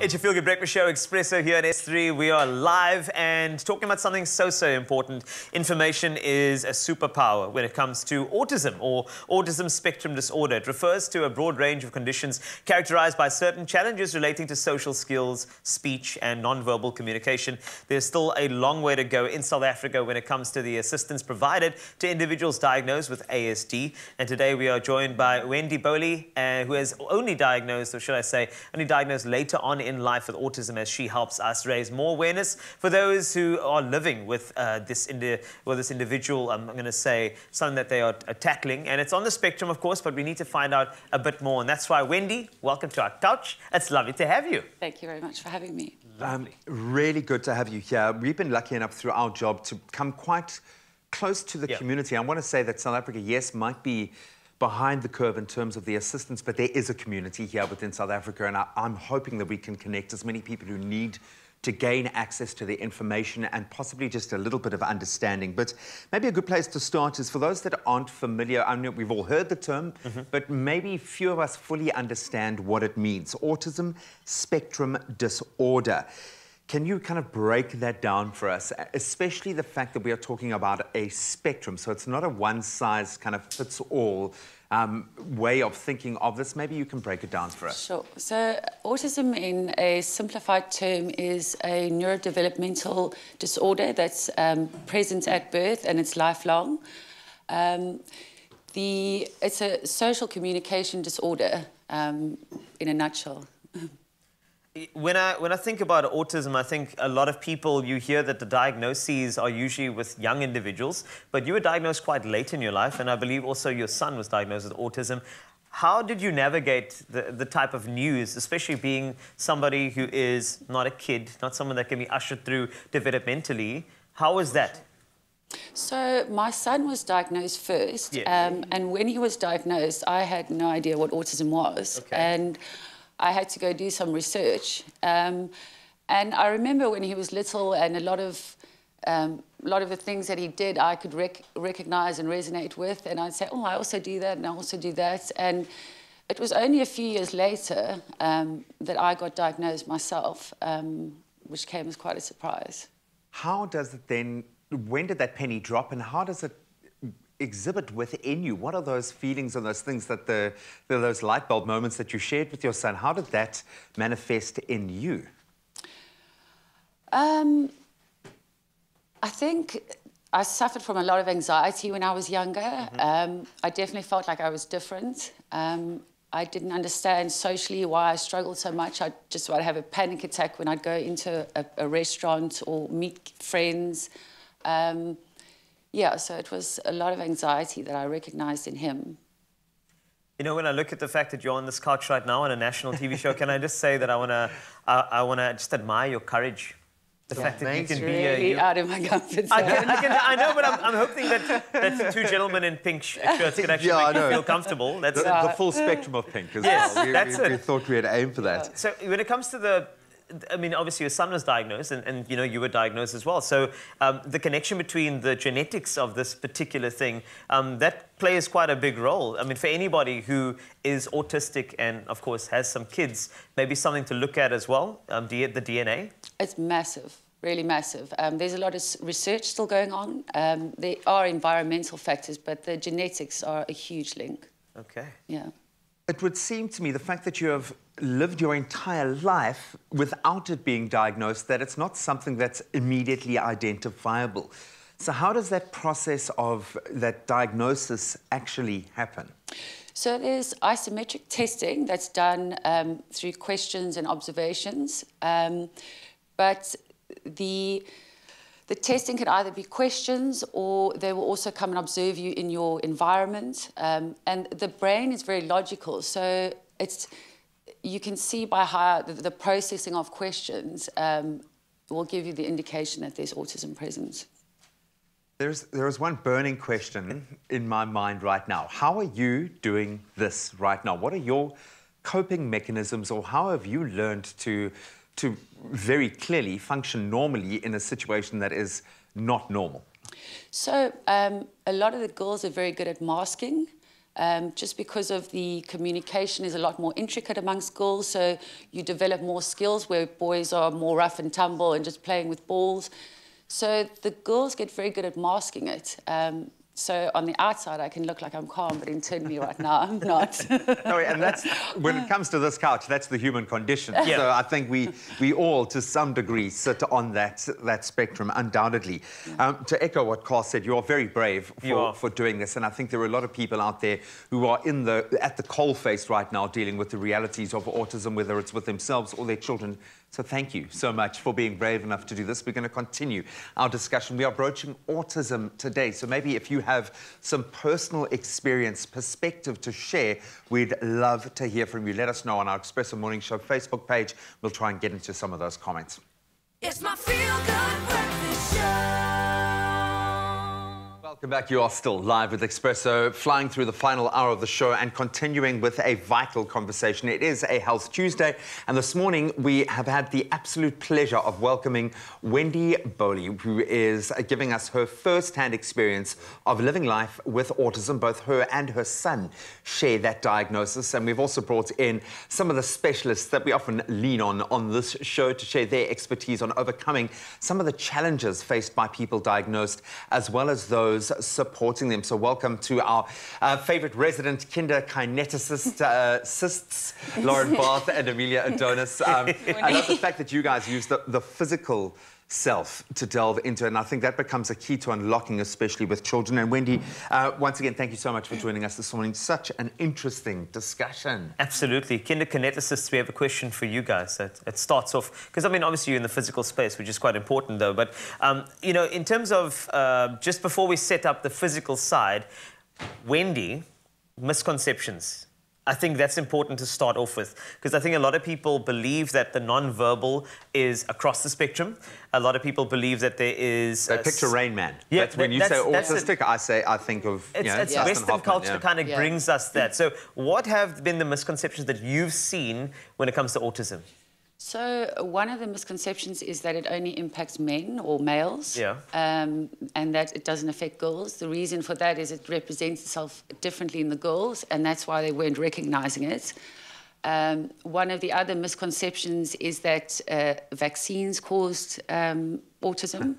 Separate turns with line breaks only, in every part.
It's your Feel Good Breakfast Show, Expresso here at S3. We are live and talking about something so important. Information is a superpower when it comes to autism or autism spectrum disorder. It refers to a broad range of conditions characterized by certain challenges relating to social skills, speech and non-verbal communication. There's still a long way to go in South Africa when it comes to the assistance provided to individuals diagnosed with ASD. And today we are joined by Wendy Bowley, who has only diagnosed, or should I say, only diagnosed later on in life with autism, as she helps us raise more awareness for those who are living with this individual, I'm going to say, something that they are tackling. And it's on the spectrum, of course, but we need to find out a bit more. And that's why, Wendy, welcome to our couch. It's lovely to have you.
Thank you very much for having me.
Really good to have you here. We've been lucky enough through our job to come quite close to the community. I want to say that South Africa, yes, might be behind the curve in terms of the assistance, but there is a community here within South Africa, and I'm hoping that we can connect as many people who need to gain access to the information and possibly just a little bit of understanding. But maybe a good place to start is for those that aren't familiar. I know we've all heard the term, but maybe few of us fully understand what it means. Autism spectrum disorder. Can you kind of break that down for us, especially the fact that we are talking about a spectrum, so it's not a one-size-kind-of-fits-all way of thinking of this? Maybe you can break it down for us.
Sure. So autism, in a simplified term, is a neurodevelopmental disorder that's present at birth and it's lifelong. It's a social communication disorder in a nutshell.
When I think about autism, I think a lot of people, you hear that the diagnoses are usually with young individuals, but you were diagnosed quite late in your life, and I believe also your son was diagnosed with autism. How did you navigate the type of news, especially being somebody who is not a kid, not someone that can be ushered through developmentally? How was that?
So my son was diagnosed first, and when he was diagnosed, I had no idea what autism was.
Okay.
And I had to go do some research. And I remember when he was little, and a lot of the things that he did, I could recognize and resonate with. And I'd say, oh, I also do that, and I also do that. And it was only a few years later that I got diagnosed myself, which came as quite a surprise.
How does it then, when did that penny drop, and how does it exhibit within you? What are those feelings and those things that those light bulb moments that you shared with your son, how did that manifest in you?
I think I suffered from a lot of anxiety when I was younger. I definitely felt like I was different. I didn't understand socially why I struggled so much. I just would have a panic attack when I'd go into a restaurant or meet friends. Yeah, so it was a lot of anxiety that I recognized in him.
You know, when I look at the fact that you're on this couch right now on a national TV show, can I just say that I wanna just admire your courage. The fact that you can
really out of my comfort zone.
I know, but I'm hoping that two gentlemen in pink shirts can actually make you feel comfortable. That's
the full spectrum of pink as well. We thought we had aimed for that.
So when it comes to I mean, obviously your son was diagnosed and you know, you were diagnosed as well. So the connection between the genetics of this particular thing, that plays quite a big role. I mean, for anybody who is autistic and, of course, has some kids, maybe something to look at as well, the DNA?
It's massive, really massive. There's a lot of research still going on. There are environmental factors, but the genetics are a huge link.
Okay.
Yeah.
It would seem to me the fact that you have lived your entire life without it being diagnosed, that it's not something that's immediately identifiable. So how does that process of that diagnosis actually happen?
So there's isometric testing that's done through questions and observations, but the testing can either be questions, or they will also come and observe you in your environment. And the brain is very logical, so you can see by how the processing of questions will give you the indication that there's autism present.
There is one burning question in my mind right now. How are you doing this right now? What are your coping mechanisms, or how have you learned to very clearly function normally in a situation that is not normal?
So a lot of the girls are very good at masking just because of the communication is a lot more intricate amongst girls, so you develop more skills where boys are more rough and tumble and just playing with balls. So the girls get very good at masking it. So on the outside, I can look like I'm calm, but internally right now, I'm not.
No, and that's, when it comes to this couch, that's the human condition.
Yeah.
So I think we all, to some degree, sit on that spectrum, undoubtedly. To echo what Carl said, you are very brave for doing this, and I think there are a lot of people out there who are at the coalface right now dealing with the realities of autism, whether it's with themselves or their children. So thank you so much for being brave enough to do this. We're going to continue our discussion. We are broaching autism today. So maybe if you have some personal experience, perspective to share, we'd love to hear from you. Let us know on our Expresso Morning Show Facebook page. We'll try and get into some of those comments.
It's my feel-good breakfast show.
Welcome back. You are still live with Expresso, flying through the final hour of the show and continuing with a vital conversation. It is a Health Tuesday, and this morning we have had the absolute pleasure of welcoming Wendy Bowley, who is giving us her first-hand experience of living life with autism. Both her and her son share that diagnosis, and we've also brought in some of the specialists that we often lean on this show to share their expertise on overcoming some of the challenges faced by people diagnosed, as well as those supporting them. So welcome to our favourite resident kinesists, Lauren Barth and Amelia Adonis. I love the fact that you guys use the physical self to delve into it, and I think that becomes a key to unlocking, especially with children. And Wendy, once again, thank you so much for joining us this morning. Such an interesting discussion.
Absolutely. Kineticists, we have a question for you guys. It starts off, because I mean, obviously you're in the physical space, which is quite important though, but you know, in terms of just before we set up the physical side, Wendy, misconceptions. I think that's important to start off with, because I think a lot of people believe that the non-verbal is across the spectrum. A lot of people believe that there is...
They picture Rain Man.
Yeah,
when you say autistic, I think of...
It's Western culture that kind of brings us that. So what have been the misconceptions that you've seen when it comes to autism?
So one of the misconceptions is that it only impacts men or males, and that it doesn't affect girls. The reason for that is it represents itself differently in the girls, and that's why they weren't recognizing it. One of the other misconceptions is that vaccines caused autism.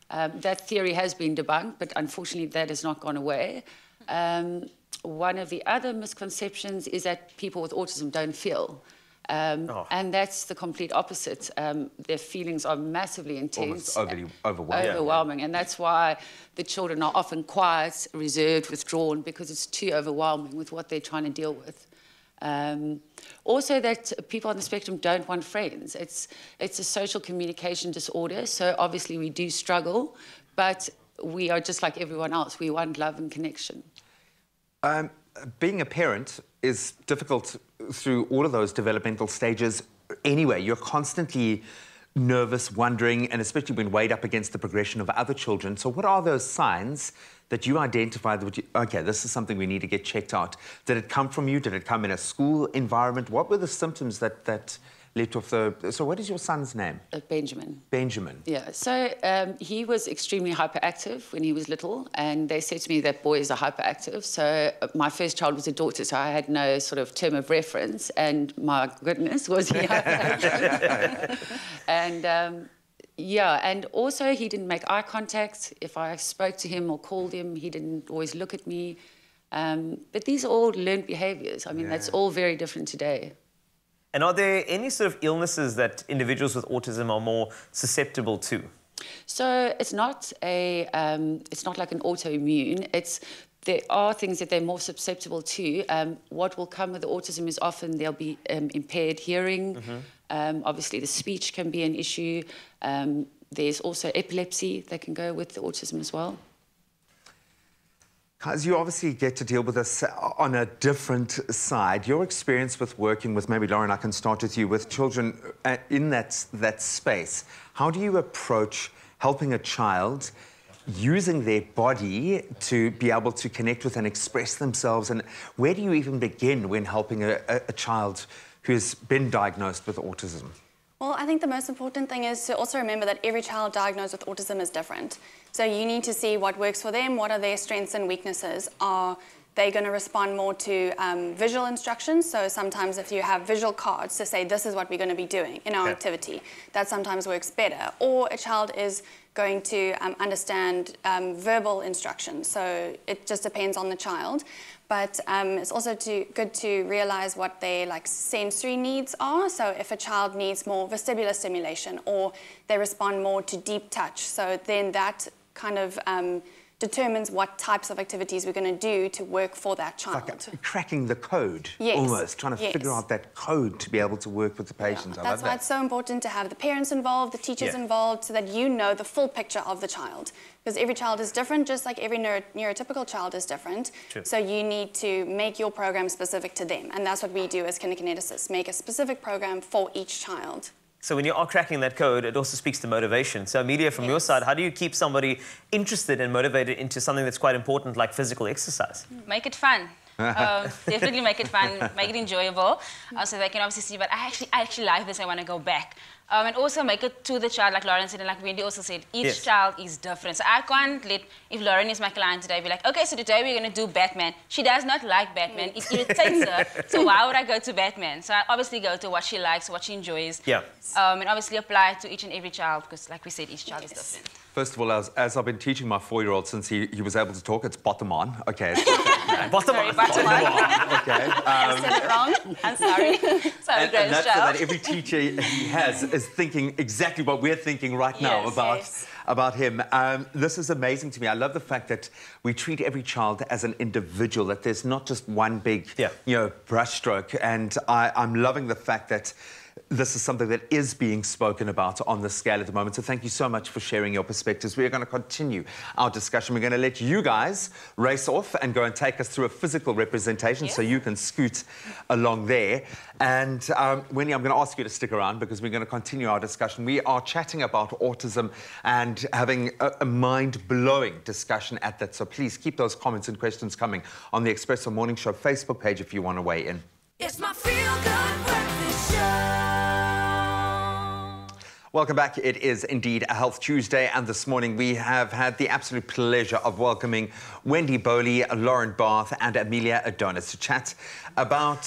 That theory has been debunked, but unfortunately that has not gone away. One of the other misconceptions is that people with autism don't feel. And that's the complete opposite. Their feelings are massively intense.
Almost overwhelming.
Overwhelming. And that's why the children are often quiet, reserved, withdrawn, because it's too overwhelming with what they're trying to deal with. Also that people on the spectrum don't want friends. It's a social communication disorder, so obviously we do struggle, but we are just like everyone else. We want love and connection.
Being a parent is difficult through all of those developmental stages anyway. You're constantly nervous, wondering, and especially when weighed up against the progression of other children. So what are those signs that you identified that, okay, this is something we need to get checked out? Did it come from you? Did it come in a school environment? What were the symptoms that led off the... So what is your son's name?
Benjamin.
Benjamin.
Yeah, so he was extremely hyperactive when he was little, and they said to me that boys are hyperactive. So my first child was a daughter, so I had no sort of term of reference, and my goodness, was he hyperactive. And yeah, and also he didn't make eye contact. If I spoke to him or called him, he didn't always look at me. But these are all learned behaviours. I mean, that's all very different today.
And are there any sort of illnesses that individuals with autism are more susceptible to?
So it's not like an autoimmune. There are things that they're more susceptible to. What will come with the autism is often there'll be impaired hearing. Obviously, the speech can be an issue. There's also epilepsy that can go with the autism as well.
Guys, you obviously get to deal with this on a different side. Your experience with working with, maybe Lauren, I can start with you, with children in that space. How do you approach helping a child using their body to be able to connect with and express themselves? And where do you even begin when helping a child who has been diagnosed with autism?
Well, I think the most important thing is to also remember that every child diagnosed with autism is different. So you need to see what works for them, what are their strengths and weaknesses. Are they're going to respond more to visual instructions. So sometimes if you have visual cards to say this is what we're going to be doing in our activity, that sometimes works better. Or a child is going to understand verbal instructions. So it just depends on the child. But it's also good to realize what their sensory needs are. So if a child needs more vestibular stimulation, or they respond more to deep touch, so then that kind of determines what types of activities we're going to do to work for that child.
Like cracking the code,
yes.
almost, trying to figure out that code to be able to work with the patients.
That's why it's so important to have the parents involved, the teachers involved, so that you know the full picture of the child. Because every child is different, just like every neurotypical child is different.
True.
So you need to make your program specific to them. And that's what we do as kinetokineticists, make a specific program for each child.
So when you are cracking that code, it also speaks to motivation. So Amelia, from your side, how do you keep somebody interested and motivated into something that's quite important, like physical exercise?
Make it fun. Definitely make it fun, make it enjoyable, so they can obviously see, but I actually like this, I want to go back. And also make it to the child, like Lauren said, and like Wendy also said, each child is different. So I can't let, if Lauren is my client today, be like, okay, so today we're going to do Batman. She does not like Batman. It irritates her. So why would I go to Batman? So I obviously go to what she likes, what she enjoys.
Yeah.
And obviously apply it to each and every child, because like we said, each child is different.
First of all, as I've been teaching my 4-year-old since he was able to talk, it's bottom on. Okay.
Bottom on.
Okay.
I said it wrong. I'm sorry. Sorry,
and that's so that every teacher he has is thinking exactly what we're thinking right now about him. This is amazing to me. I love the fact that we treat every child as an individual, that there's not just one big, brushstroke. And I'm loving the fact that this is something that is being spoken about on the scale at the moment. So thank you so much for sharing your perspectives. We are going to continue our discussion. We're going to let you guys race off and go and take us through a physical representation so you can scoot along there. And Wendy, I'm going to ask you to stick around because we're going to continue our discussion. We are chatting about autism and having a mind-blowing discussion at that. So please keep those comments and questions coming on the Expresso Morning Show Facebook page if you want to weigh in.
It's my feel-good breakfast show.
Welcome back. It is indeed a Health Tuesday, and this morning we have had the absolute pleasure of welcoming Wendy Bowley, Lauren Barth and Amelia Adonis to chat about,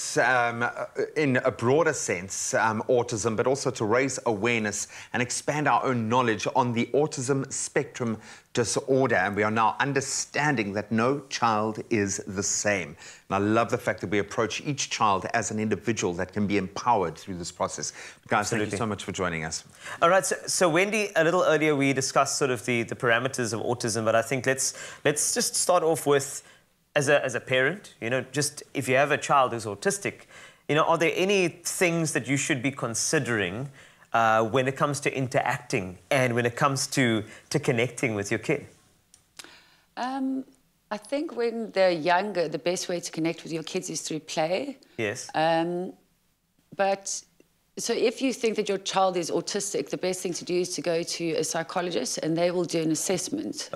in a broader sense, autism, but also to raise awareness and expand our own knowledge on the autism spectrum disorder. And we are now understanding that no child is the same. And I love the fact that we approach each child as an individual that can be empowered through this process. Guys, thank you so much for joining us.
All right, so Wendy, a little earlier we discussed sort of the parameters of autism, but I think let's just start off with, as a parent, just if you have a child who's autistic, are there any things that you should be considering when it comes to interacting and when it comes to connecting with your kid?
I think when they're younger, the best way to connect with your kids is through play.
Yes.
So if you think that your child is autistic, the best thing to do is to go to a psychologist and they will do an assessment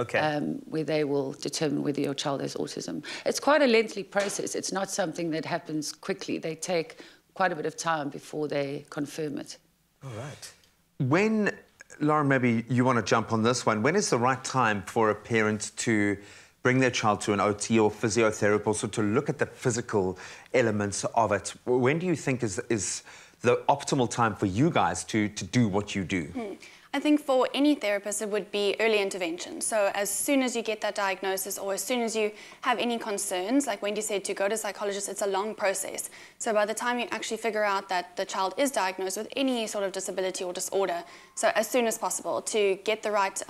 where they will determine whether your child has autism. It's quite a lengthy process. It's not something that happens quickly. They take quite a bit of time before they confirm it.
All right.
When, Lauren, maybe you want to jump on this one, when is the right time for a parent to bring their child to an OT or physiotherapist or to look at the physical elements of it? When do you think is the optimal time for you guys to do what you do?
I think for any therapist, it would be early intervention. So as soon as you get that diagnosis or as soon as you have any concerns, like Wendy said, to go to a psychologist, it's a long process. So by the time you actually figure out that the child is diagnosed with any sort of disability or disorder, so as soon as possible to get the right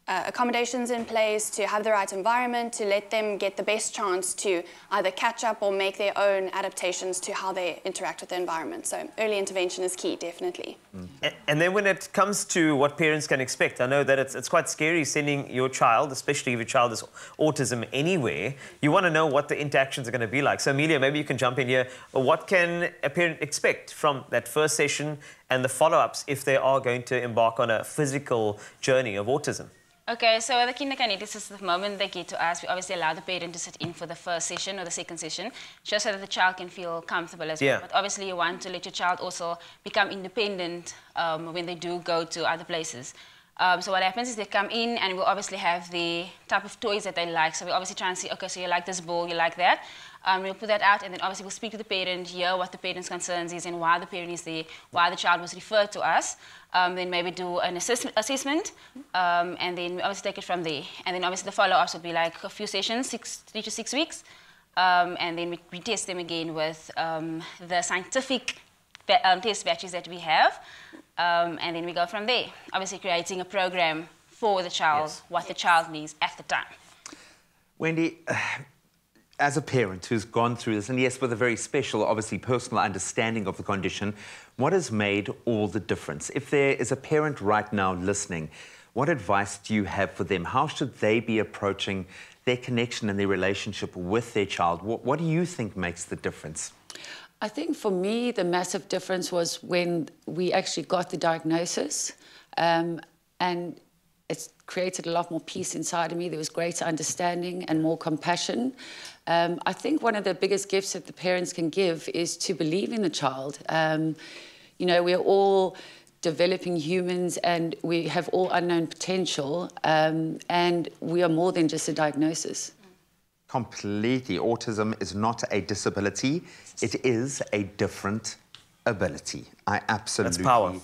accommodations in place, to have the right environment, to let them get the best chance to either catch up or make their own adaptations to how they interact with the environment. So early intervention is key, definitely.
And then when it comes to what parents can expect, I know that it's quite scary sending your child, especially if your child has autism anywhere. You want to know what the interactions are going to be like. So Amelia, maybe you can jump in here. What can a parent expect from that first session and the follow-ups if they are going to embark on a physical journey of autism?
Okay, so the kinetokineticists, the moment they get to us, we obviously allow the parent to sit in for the first session or the second session, just so that the child can feel comfortable as well. But obviously you want to let your child also become independent when they do go to other places. So what happens is they come in and we'll obviously have the type of toys that they like. So we obviously try and see, okay, so you like this ball, you like that. We'll put that out and then obviously we'll speak to the parent, hear what the parent's concerns is and why the parent is there, why the child was referred to us. Then maybe do an assessment and then we obviously take it from there. And then obviously the follow-ups will be like a few sessions, 3 to 6 weeks. And then we test them again with the scientific test batches that we have. And then we go from there. Obviously creating a program for the child, what the child needs at the time.
Wendy, as a parent who's gone through this, and yes, with a very special, obviously personal understanding of the condition, what has made all the difference? If there is a parent right now listening, what advice do you have for them? How should they be approaching their connection and their relationship with their child? What do you think makes the difference?
I think for me, the massive difference was when we actually got the diagnosis, and it's created a lot more peace inside of me. There was greater understanding and more compassion. I think one of the biggest gifts that the parents can give is to believe in the child. You know, we're all developing humans and we have all unknown potential, and we are more than just a diagnosis.
Completely. Autism is not a disability. It is a different ability. I absolutely
That's power.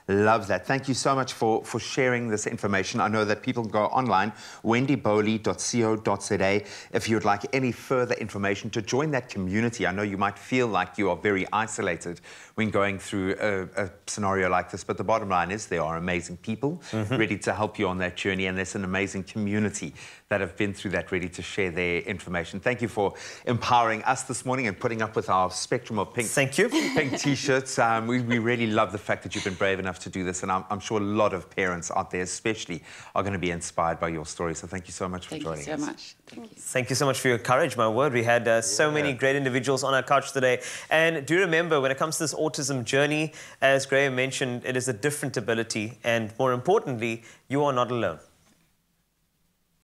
love that. Thank you so much for sharing this information. I know that people can go online, wendybowley.co.za, if you'd like any further information to join that community. I know you might feel like you are very isolated when going through a scenario like this, but the bottom line is there are amazing people ready to help you on that journey, and there's an amazing community that have been through that, ready to share their information. Thank you for empowering us this morning and putting up with our spectrum of pink.
Thank you.
Pink T-shirts. We really love the fact that you've been brave enough to do this, and I'm sure a lot of parents out there especially are going to be inspired by your story. So thank you so much for joining us.
Thank you so much. Thank you.
Thank you so much for your courage, my word. We had so many great individuals on our couch today. And do remember, when it comes to this autism journey, as Graham mentioned, it is a different ability. And more importantly, you are not alone.